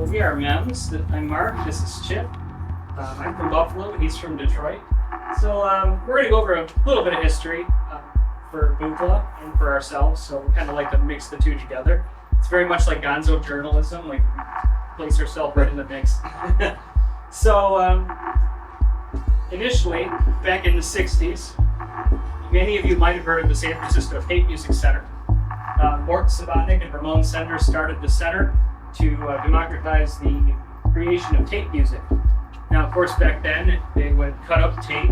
We are M.E.M.S. I'm Mark, this is Chip. I'm from Buffalo, he's from Detroit. So we're going to go over a little bit of history for Buchla and for ourselves, so we kind of like to mix the two together. It's very much like gonzo journalism, like place yourself right in the mix. So initially, back in the 60s, many of you might have heard of the San Francisco Tape Music Center. Mort Sabatnik and Ramon Sender started the center to democratize the creation of tape music. Now, of course, back then, they would cut up tape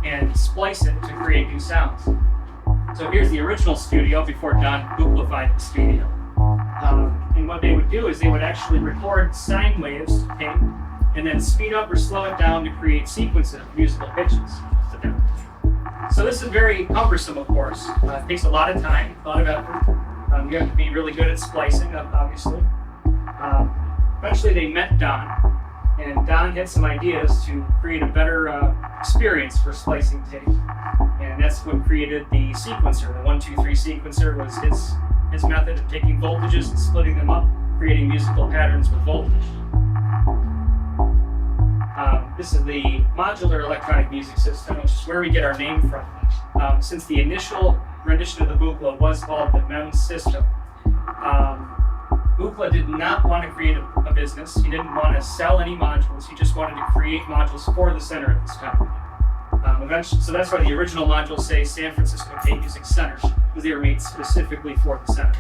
and splice it to create new sounds. So here's the original studio before Don Buchla the studio. And what they would do is they would actually record sine waves to tape and then speed up or slow it down to create sequences of musical pitches. So this is very cumbersome, of course. It takes a lot of time, a lot of effort. You have to be really good at splicing, obviously. Eventually they met Don, and Don had some ideas to create a better experience for splicing tape. And that's what created the sequencer. The 1, 2, 3 sequencer was his method of taking voltages and splitting them up, creating musical patterns with voltage. This is the modular electronic music system, which is where we get our name from. Since the initial rendition of the Buchla was called the M.E.M.S system, Buchla did not want to create a business. He didn't want to sell any modules. He just wanted to create modules for the center at this time. Eventually, so that's why the original modules say San Francisco Tape Music Center, because they were made specifically for the center.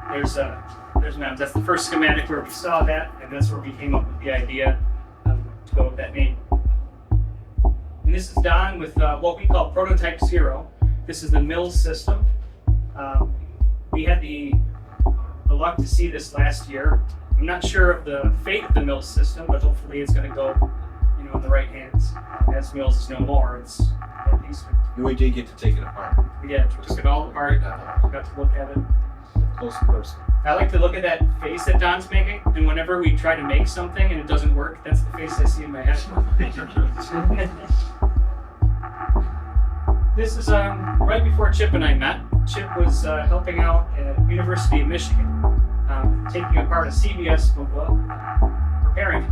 There's M.E.M.S. That's the first schematic where we saw that, and that's where we came up with the idea to go with that name. And this is Don with what we call Prototype 0. This is the M.E.M.S system. We had the luck to see this last year. I'm not sure of the fate of the M.E.M.S system, but hopefully it's going to go, in the right hands. As M.E.M.S is no more, it's at least. We did get to take it apart. Yeah, took it all apart. Got to look at it. Close to person. I like to look at that face that Don's making, and whenever we try to make something and it doesn't work, that's the face I see in my head. This is right before Chip and I met. Chip was helping out at University of Michigan, taking apart a CBS Buchla, preparing it.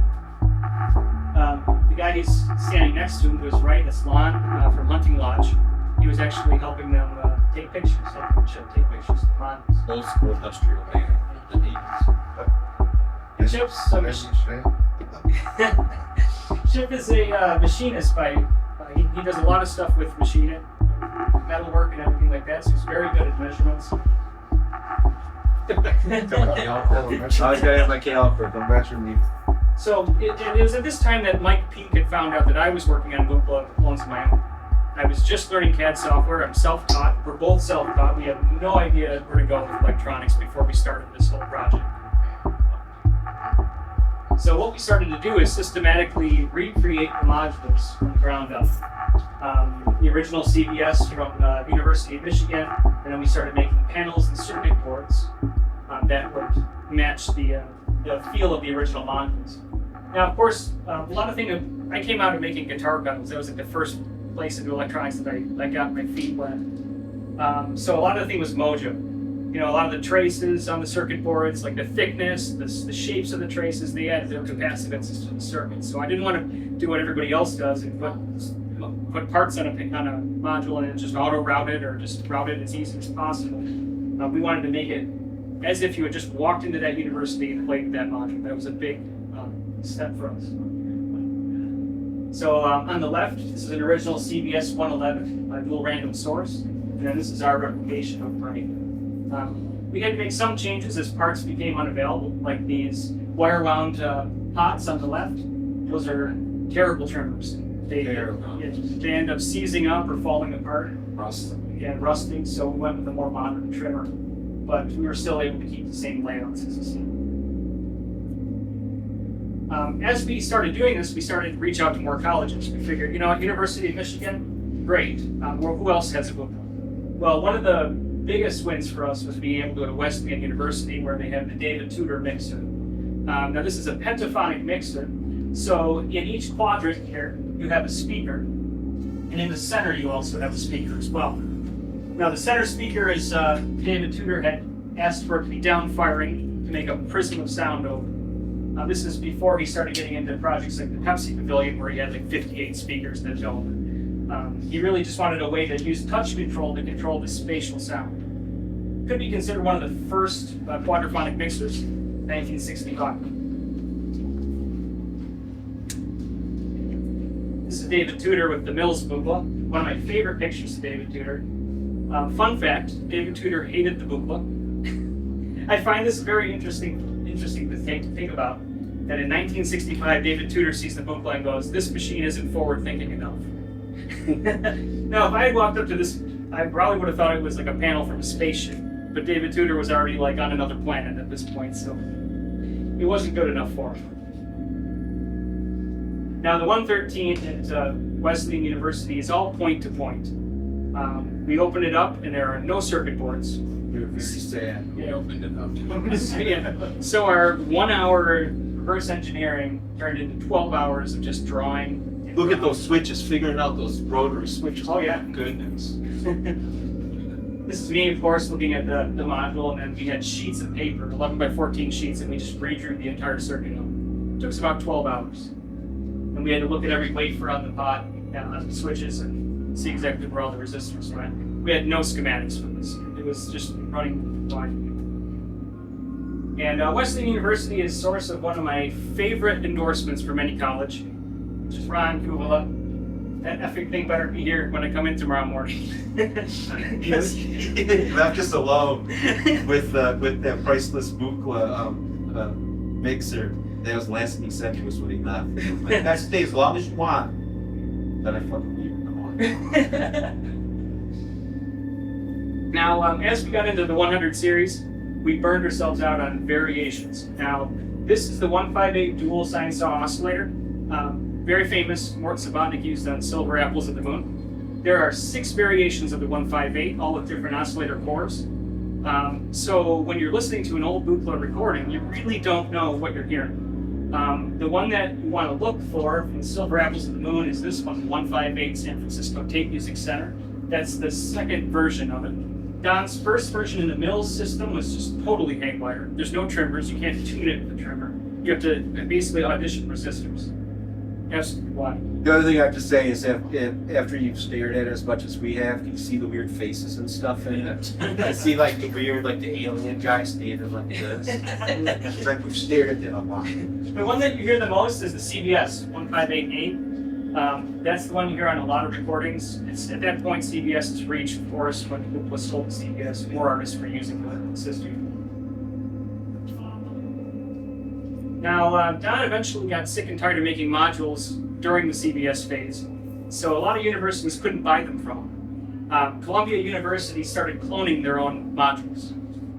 The guy he's standing next to him to his right, that's Lon from Hunting Lodge. He was actually helping them take pictures, helping Chip take pictures of the models. Old school industrial man in the 80s. Chip's Chip is a machinist he does a lot of stuff with machining, metalwork and everything like that, so he's very good at measurements. I got my caliper, don't measure me. So it was at this time that Mike Peak had found out that I was working on Buchla clones of my own. I was just learning CAD software. I'm self-taught. We're both self-taught. We had no idea where to go with electronics before we started this whole project. So what we started to do is systematically recreate the modules from the ground up. The original CBS from University of Michigan, and then we started making panels and circuit boards that would match the feel of the original modules. Now, of course, a lot of things. I came out of making guitar pedals. That was like the first place into electronics that I got my feet wet. So a lot of the thing was mojo. You know, a lot of the traces on the circuit boards, like the thickness, the shapes of the traces, they added their capacitances to the circuit. So I didn't want to do what everybody else does and put parts on a module and just auto route it or just route it as easy as possible. We wanted to make it as if you had just walked into that university and played that module. That was a big step for us. So on the left, this is an original CBS 111 dual random source, and then this is our replication of right. We had to make some changes as parts became unavailable, like these wire-wound pots on the left. Those are terrible trimmers. They end up seizing up or falling apart. Rusting, so we went with a more modern trimmer. But we were still able to keep the same layouts as the same. As we started doing this, we started to reach out to more colleges. We figured, you know, at University of Michigan, great. Who else has a Buchla? Well, one of the biggest wins for us was being able to go to Wesleyan University, where they have the David Tudor mixer. Now, this is a pentaphonic mixer. So in each quadrant here, you have a speaker, and in the center, you also have a speaker as well. Now, the center speaker is David Tudor had asked for it to be down-firing to make a prism of sound over. This is before he started getting into projects like the Pepsi Pavilion, where he had like 58 speakers that go. He really just wanted a way to use touch control to control the spatial sound. Could be considered one of the first quadraphonic mixers, 1965. This is David Tudor with the M.E.M.S Buchla, one of my favorite pictures of David Tudor. Fun fact, David Tudor hated the Buchla. I find this very interesting to think about, that in 1965, David Tudor sees the Buchla and goes, "This machine isn't forward-thinking enough." Now, if I had walked up to this, I probably would have thought it was like a panel from a spaceship, but David Tudor was already like on another planet at this point, so it wasn't good enough for him. Now, the 113 at Wesleyan University is all point-to-point. We opened it up, and there are no circuit boards. You're very sad. We opened it up. So our 1 hour reverse engineering turned into 12 hours of just drawing. Look at those switches, figuring out those rotary switches. Oh yeah. Goodness. This is me, of course, looking at the module, and then we had sheets of paper, 11 by 14 sheets, and we just redrew the entire circuit out. It took us about 12 hours. And we had to look at every wafer on the pot, on the switches, and see exactly where all the resistors went. We had no schematics for this. It was just running blind. And Wesleyan University is source of one of my favorite endorsements from any college, which is Ron Buchla. That effing thing better be here when I come in tomorrow morning. He left us alone with that priceless Buchla mixer. That was the last thing he said to us when he left. Like, "Guys, stay as long as you want." Then I fucking leave. Come on. Now, as we got into the 100 series, we burned ourselves out on variations. Now, this is the 158 dual sine saw oscillator. Very famous, Mort Sabatnik used on Silver Apples at the Moon. There are 6 variations of the 158, all with different oscillator cores. So when you're listening to an old Buchla recording, you really don't know what you're hearing. The one that you want to look for in Silver Apples at the Moon is this one, 158 San Francisco Tape Music Center. That's the second version of it. Don's first version in the M.E.M.S system was just totally haywire. There's no trimmers. You can't tune it with a trimmer. You have to basically audition resistors. Absolutely wild. The other thing I have to say is after you've stared at it as much as we have, you see the weird faces and stuff in it. I see like the weird, like the alien guy standing like this. It's like we've stared at them a lot. The one that you hear the most is the CBS 1588. That's the one you hear on a lot of recordings. It's at that point CBS has reached, of course, when Buchla sold CBS, more artists were using the system. Now, Don eventually got sick and tired of making modules during the CBS phase, so a lot of universities couldn't buy them from him. Columbia University started cloning their own modules,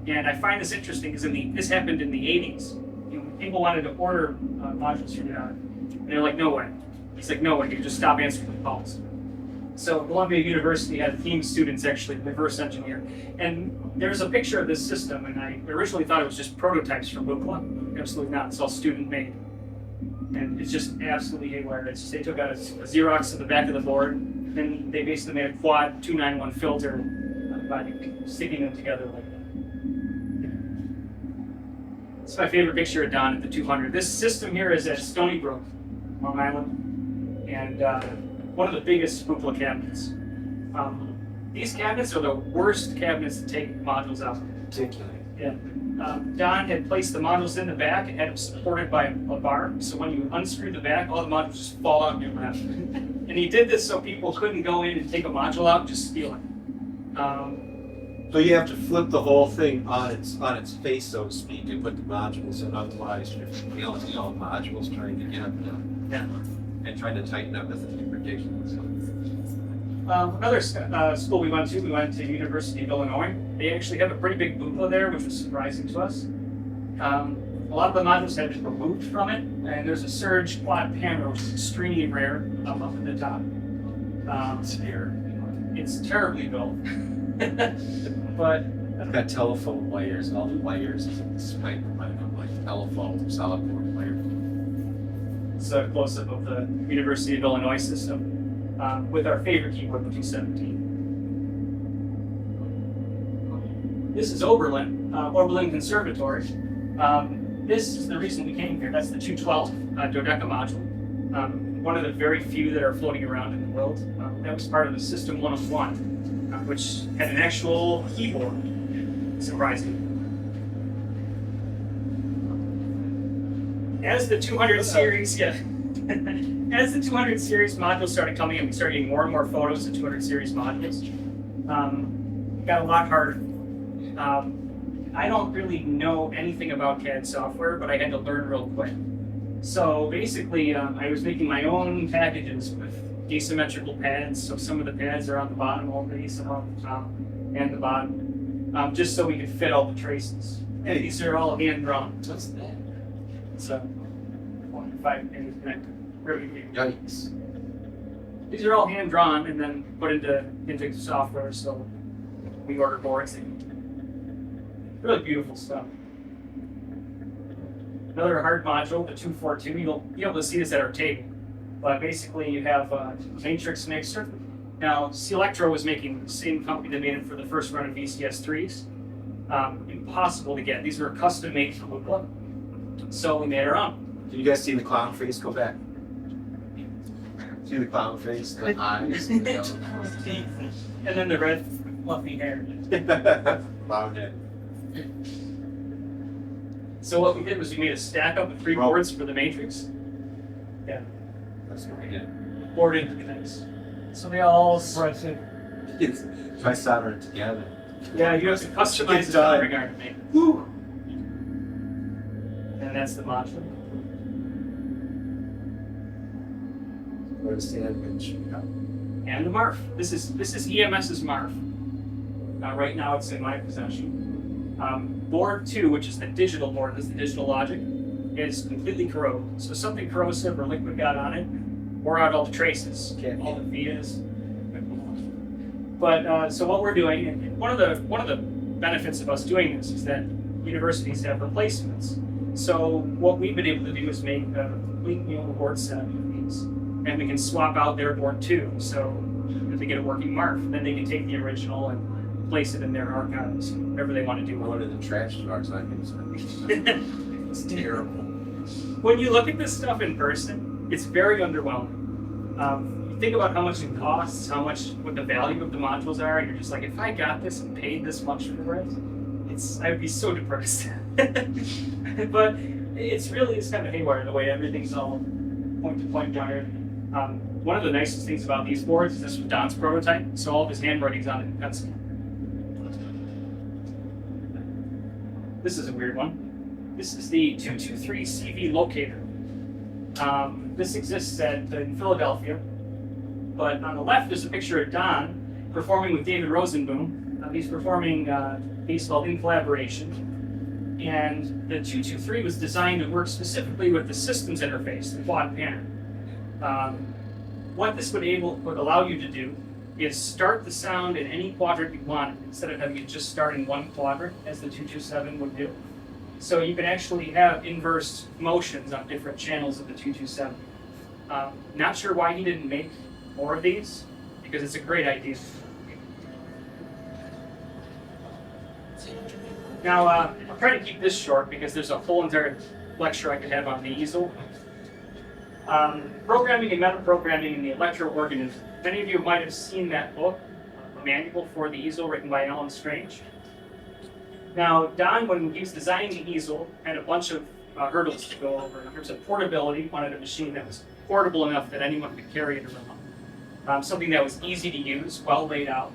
and I find this interesting because this happened in the 80s. People wanted to order modules from Don, and they're like, no way. He's like, no way, you just stop answering the calls. So Columbia University had team students actually reverse engineer. And there's a picture of this system, and I originally thought it was just prototypes from Buchla. Absolutely not, it's all student made. And it's just absolutely haywire. It's just, they took out a Xerox of the back of the board, and they basically made a quad 291 filter by sticking them together like that. It's my favorite picture of Don at the 200. This system here is at Stony Brook, Long Island. And one of the biggest Buchla cabinets. These cabinets are the worst cabinets to take modules out. Particularly. Yeah. Don had placed the modules in the back and had them supported by a bar. So when you unscrew the back, all the modules just fall out in your lap. And he did this so people couldn't go in and take a module out and just steal it. So you have to flip the whole thing on its face, so to speak, and put the modules in. Otherwise, you're feeling all modules trying to get up there. Yeah. And trying to tighten up with the ridiculous. Another school we went to University of Illinois. They actually have a pretty big Buchla there, which was surprising to us. A lot of the modules had been removed from it, and there's a Surge quad panel, which is extremely rare, up at the top. It's terribly built. But I've got telephone wires, all the wires spike like telephone, solid board wire. It's a close-up of the University of Illinois system with our favorite keyboard, the 217. This is Oberlin Conservatory. This is the reason we came here. That's the 212 dodeca module. One of the very few that are floating around in the world. That was part of the System 101, which had an actual keyboard. Surprising. As the 200 series, as the 200 series modules started coming in, we started getting more and more photos of 200 series modules. It got a lot harder. I don't really know anything about CAD software, but I had to learn real quick. So basically, I was making my own packages with asymmetrical pads. So some of the pads are on the bottom already, some on the top and the bottom, just so we could fit all the traces. And these are all hand drawn. What's that? So, 5 pins connected. Yikes. These are all hand drawn and then put into software. So we order boards. Really beautiful stuff. Another hard module, the 242. You'll be able to see this at our table. But basically, you have a matrix mixer. Now, Selectro was making the same company that made it for the first run of VCS 3s. Impossible to get. These were custom made for Buchla. So we made our own. Did you guys see the clown face? Go back. See the clown face, the eyes, and the nose. And then the red fluffy hair. Clown head. So what we did was we made a stack up of 3 boards for the matrix. Yeah. That's what we did. Board interconnects. So they all press it. Try soldering it together. Yeah, you have to customize the soldering iron to make it. Woo! And that's the module. Where's the image? And the MARF. This is M.E.M.S's MARF. Right now it's in my possession. Board 2, which is the digital board, this is the digital logic, is completely corroded. So something corrosive or liquid got on it, wore out all the traces, all the vias. But so what we're doing, and one of the benefits of us doing this is that universities have replacements. So what we've been able to do is make a complete new board set of these. and we can swap out their board too. So if they get a working Marf, then they can take the original and place it in their archives, whatever they want to do. One of the trash jars I can It's terrible. When you look at this stuff in person, it's very underwhelming. You think about how much it costs, what the value of the modules are, and you're just like, if I got this and paid this much for it, I would be so depressed. But it's kind of haywire the way everything's all point-to-point wired. One of the nicest things about these boards is this was Don's prototype, so all of his handwriting's on it in pencil. This is a weird one. This is the 223 CV locator. This exists in Philadelphia, but on the left is a picture of Don performing with David Rosenboom. He's performing a piece called In Collaboration. And the 223 was designed to work specifically with the systems interface, the quad panel. What this would allow you to do is start the sound in any quadrant you want, instead of having it just start in one quadrant, as the 227 would do. So you can actually have inverse motions on different channels of the 227. Not sure why he didn't make more of these, because it's a great idea. Now, I'll try to keep this short because there's a whole entire lecture I could have on the easel. Programming and metaprogramming in the electro-organism. Many of you might have seen that book, a manual for the easel written by Alan Strange. Now, Don, when he was designing the easel, had a bunch of hurdles to go over. In terms of portability, he wanted a machine that was portable enough that anyone could carry it around. Something that was easy to use, well laid out.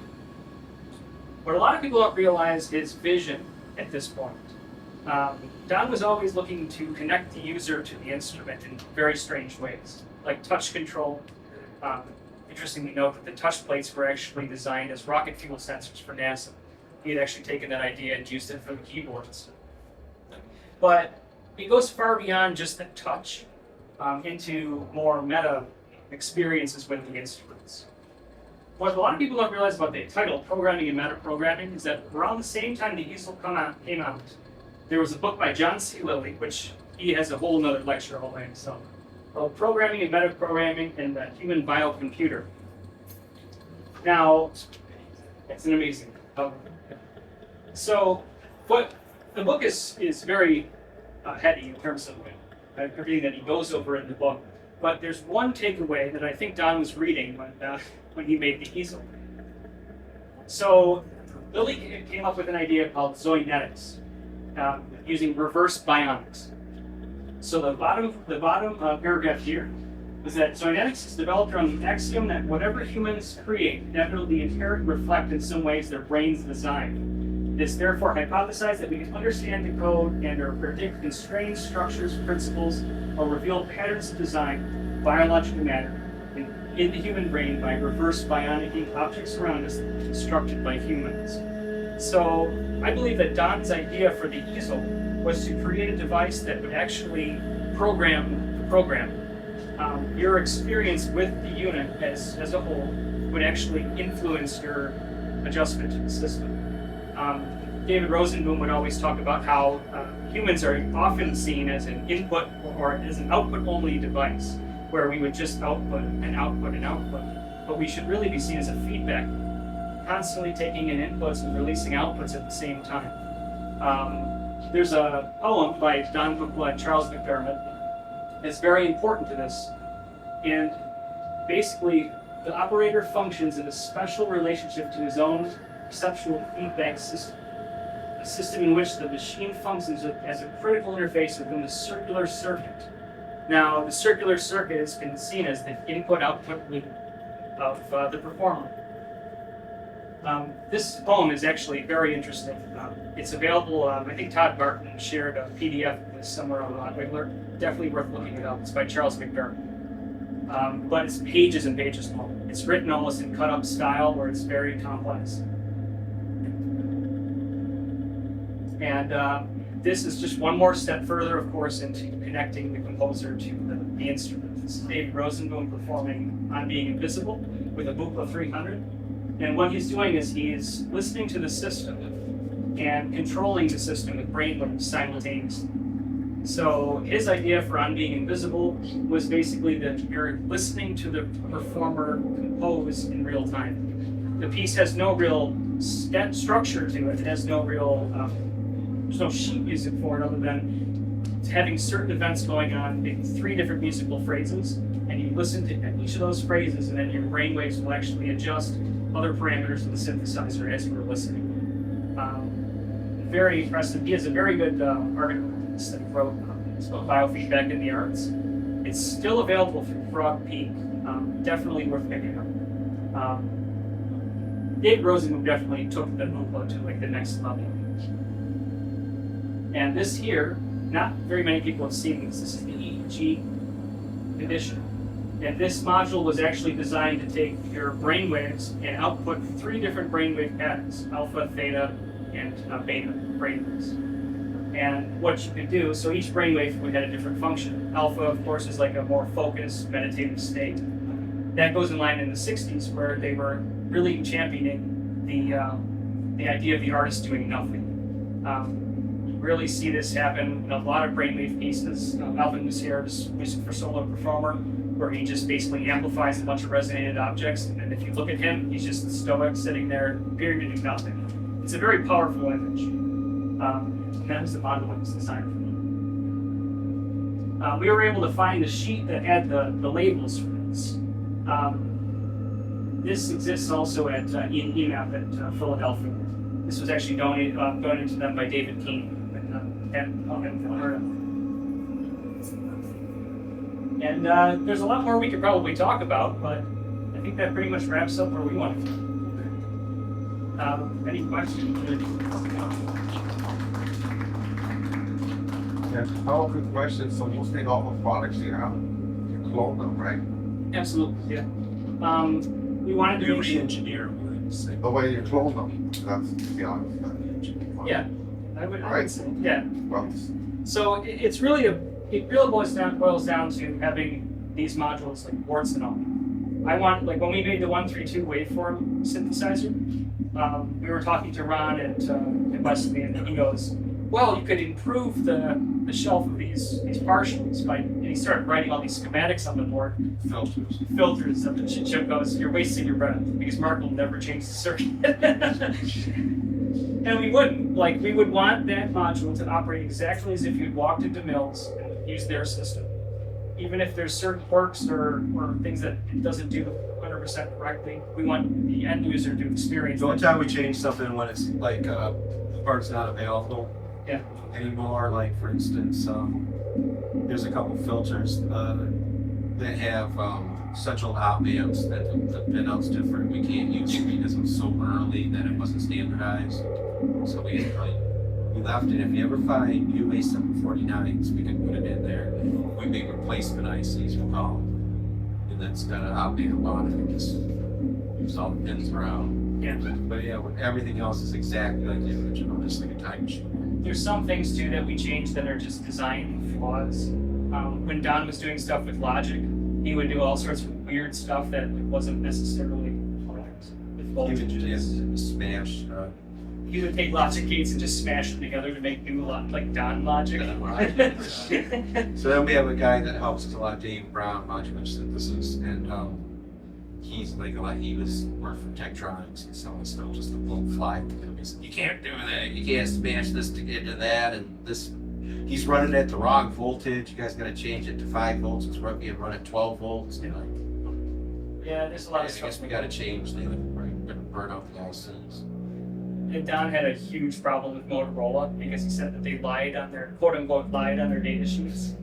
But a lot of people don't realize his vision at this point. Don was always looking to connect the user to the instrument in very strange ways, like touch control. Interestingly note that the touch plates were actually designed as rocket fuel sensors for NASA. He had actually taken that idea and used it for the keyboards. But it goes far beyond just the touch into more meta experiences with the instruments. What a lot of people don't realize about the title, Programming and Metaprogramming, is that around the same time the easel came out, there was a book by John C. Lilly, which he has a whole nother lecture all by himself, called Programming and Metaprogramming in the Human Biocomputer. Now, it's an amazing book. So, what the book is very heady in terms of everything that he goes over in the book. But there's one takeaway that I think Don was reading when he made the easel. So, Lilly came up with an idea called zoinetics, using reverse bionics. So the bottom paragraph here is that zoinetics is developed around the axiom that whatever humans create inevitably inherit and reflect in some ways their brain's design. It is therefore hypothesized that we can understand the code and or predict constrained structures, principles, or reveal patterns of design, biological matter, in the human brain by reverse bionicking objects around us constructed by humans. So I believe that Don's idea for the easel was to create a device that would actually program the program. Your experience with the unit as a whole would actually influence your adjustment to the system. David Rosenboom would always talk about how humans are often seen as an input or as an output-only device, where we would just output and output and output. But we should really be seen as a feedback, constantly taking in inputs and releasing outputs at the same time. There's a poem by Don Buchla and Charles McDermott that's very important to this. And basically, the operator functions in a special relationship to his own perceptual feedback system, a system in which the machine functions as a critical interface within the circular circuit. Now, the circular circuit has been seen as the input-output loop of the performer. This poem is actually very interesting. It's available, I think Todd Barton shared a PDF of this somewhere on Wiggler. Definitely worth looking it up. It's by Charles McDermott. But it's pages and pages long. It's written almost in cut-up style where it's very complex. And this is just one more step further, of course, into connecting the composer to the instrument. This is David Rosenboom performing On Being Invisible with a Buchla 300. And what he's doing is he's listening to the system and controlling the system with brain waves simultaneously. So his idea for On Being Invisible was basically that you're listening to the performer compose in real time. The piece has no real structure to it. It has no real, there's no sheet music for it other than having certain events going on, maybe 3 different musical phrases, and you listen to each of those phrases, and then your brainwaves will actually adjust other parameters of the synthesizer as you were listening. Very impressive. He has a very good article that he wrote. It's about biofeedback in the arts. It's still available through Frog Peak. Definitely worth picking up. Dave Rosenberg definitely took the Buchla to like the next level. And this here, not very many people have seen this. This is the EEG edition. And this module was actually designed to take your brainwaves and output 3 different brainwave patterns, alpha, theta, and beta brainwaves. And what you could do, so each brainwave had a different function. Alpha, of course, is like a more focused, meditative state. That goes in line in the 60s where they were really championing the idea of the artist doing nothing. You really see this happen in a lot of brainwave pieces. Alvin Musier's Music for Solo Performer, where he just basically amplifies a bunch of resonated objects, and if you look at him, he's just stoic, sitting there, appearing to do nothing. It's a very powerful image. And that was the model that was designed for me. We were able to find a sheet that had the labels for this. This exists also at M.E.M.S at Philadelphia. This was actually donated to them by David King. And there's a lot more we could probably talk about, but I think that pretty much wraps up where we want to. Any questions? Yeah, oh, good question. So you take all the products you have, you clone them, right? Absolutely, yeah. We wanted to make re-engineer. The way you clone them, that's the honest. Yeah, I would say, yeah. Well, So it's really it really boils down to having these modules like warts and all. I want, like when we made the 132 waveform synthesizer, we were talking to Ron at Wesley, and he goes, well, you could improve the shelf of these partials by, and he started writing all these schematics on the board. Filters, and Chip goes, you're wasting your breath, because Mark will never change the circuit. And we wouldn't. Like, we would want that module to operate exactly as if you'd walked into M.E.M.S and used their system. Even if there's certain quirks or things that it doesn't do 100% correctly, we want the end user to experience The only that. time we change something when it's like the part's not available anymore. Like for instance, there's a couple filters that have central op amps that the pin out's different. We can't use it because it was so early that it wasn't standardized. So we left it. If you ever find UA 749s, we can put it in there. We make replacement ICs, we call them. And that's got an op amp on it. We just use all the pins around. Yeah. But yeah, everything else is exactly like the original, just like a time machine. There's some things too that we changed that are just design flaws. When Don was doing stuff with Logic, he would do all sorts of weird stuff that wasn't necessarily correct with You would voltages. just smash. He would take Logic gates and just smash them together to make new like Don Logic. So then we have a guy that helps us a lot, Dave Brown, modular synthesis, and he's like he was worked for Tektronix, and someone still just a little fly with him. He said, you can't do that, you can't smash this to get to that, and this, he's running at the wrong voltage, you guys gotta change it to 5 volts, it's being run at 12 volts, you know. Yeah, there's a lot of I stuff. guess we gotta change, we're gonna burn out the ICs. And Don had a huge problem with Motorola because he said that they lied on their lied on their data sheets.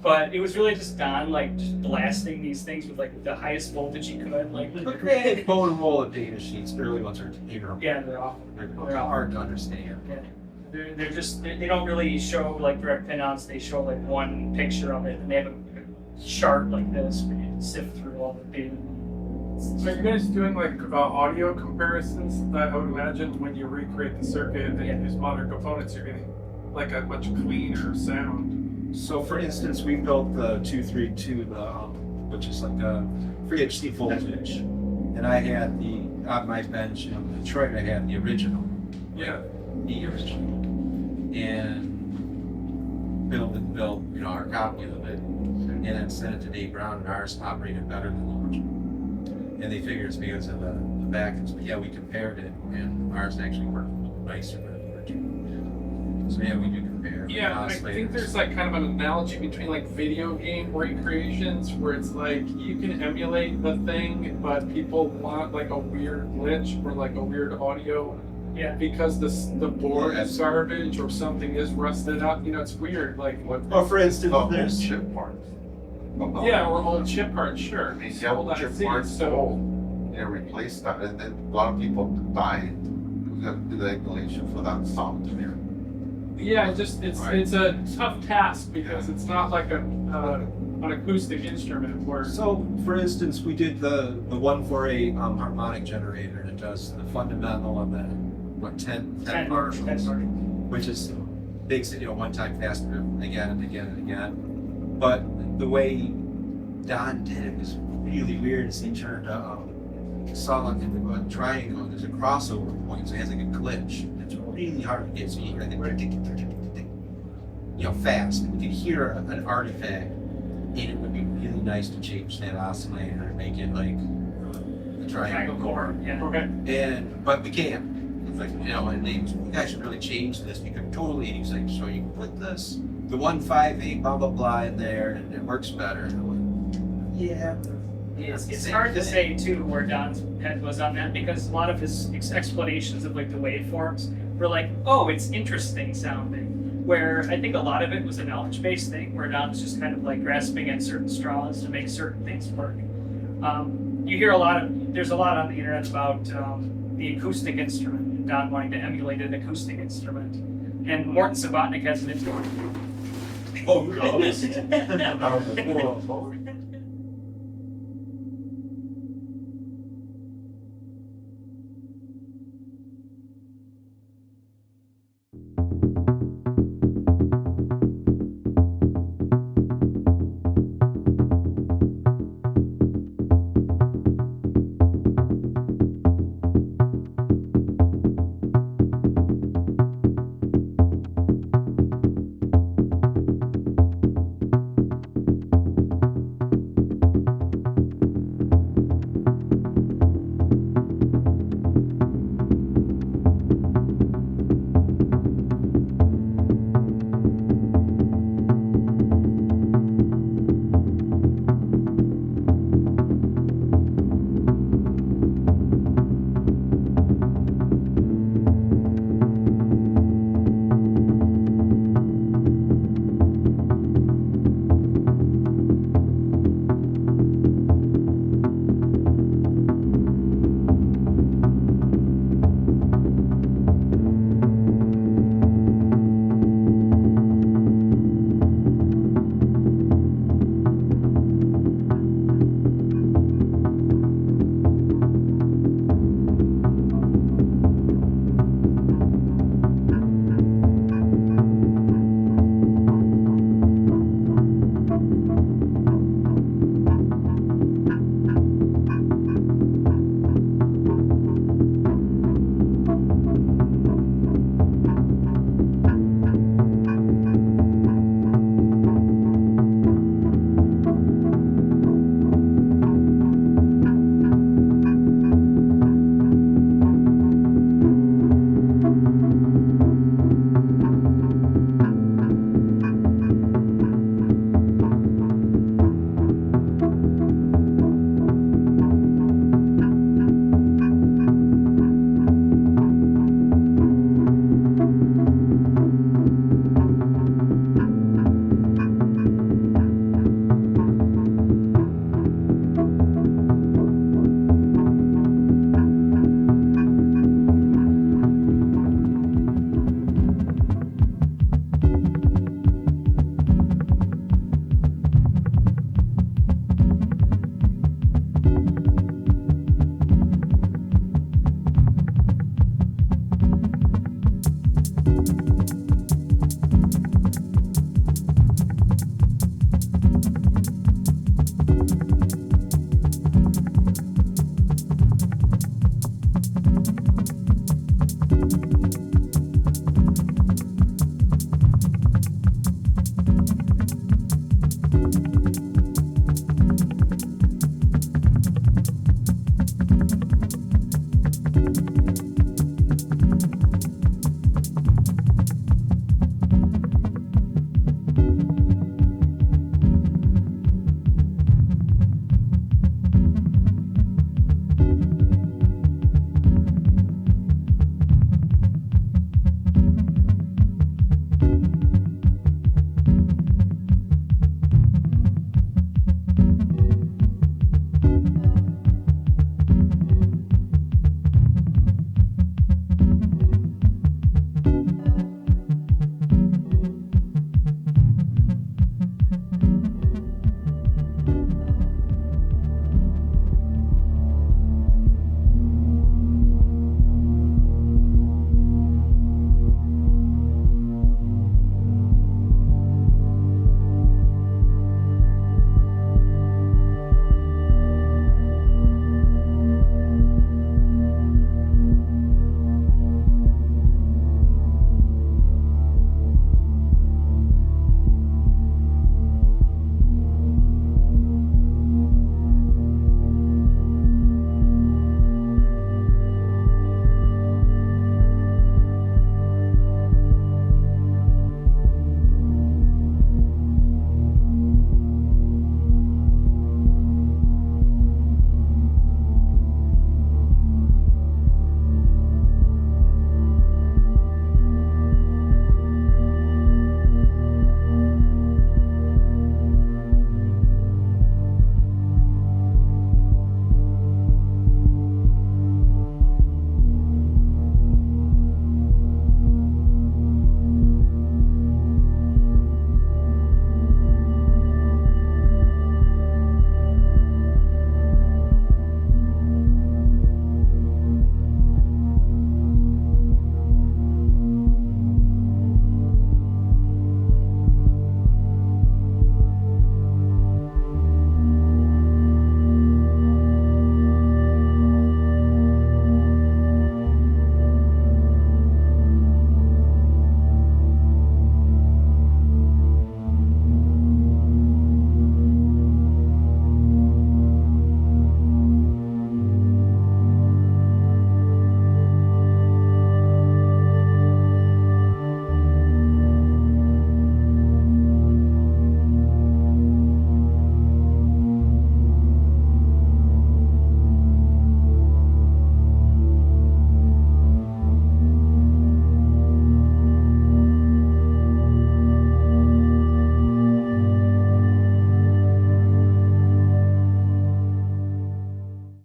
But it was really just Don just blasting these things with like the highest voltage he could. Like Motorola data sheets, early ones are terrible. yeah, they're awful. They're hard to understand. Yeah. They're just they don't really show like direct pinouts. They show like one picture of it, and they have a chart like this where you can sift through all the data. So you guys doing like audio comparisons? I would imagine when you recreate the circuit and use modern components, you're getting like a much cleaner sound. So for instance, we built the 232, which is like a free HD voltage. And I had on my bench in Detroit, I had the original. Yeah. The original. And build, you know, our copy of it, and then sent it to Dave Brown, and ours operated better than the original. And they figured it's because of the backends, but yeah, we compared it, and ours actually worked nicer than the original. So yeah, we do compare. Yeah, I think there's like kind of an analogy between like video game recreations where it's like you can emulate the thing, but people want like a weird glitch or like a weird audio. Yeah. Because the board Yeah, is garbage or something is rusted out. You know, it's weird. Like what? Or for instance, Oh, there's chip parts. Yeah, or old chip parts, sure. These Old yellow chip ICs, parts, so so they replace that, and then a lot of people buy the emulation for that sound there. yeah, it's Right. it's a tough task because it's not like an acoustic instrument where So, for instance, we did the 148 harmonic generator that does the fundamental of the 10 partials, which is makes it, you know, one time faster again and again and again. But the way Don did it was really weird. Is he turned a solid into a triangle, and there's a crossover point, so it has like a glitch. It's really hard to get. So you hear like you know, fast. And you can hear an artifact. And it would be really nice to change that oscillator and make it like a Triangle triangle. core. Yeah. okay. But we can't. It's like, you know, and they, you guys should really change this. You could totally, and he's like, so you can put this, the 158 blah blah blah in there, and it works better. And I'm like, yeah. It's hard to say too where Don's head was on that because a lot of his explanations of like the waveforms were like, oh, it's interesting sounding. Where I think a lot of it was a knowledge-based thing, where Don's just kind of like grasping at certain straws to make certain things work. You hear there's a lot on the internet about the acoustic instrument, and Don wanting to emulate an acoustic instrument. And Morton Sabatnik has an instrument. Oh, really? Out of the world.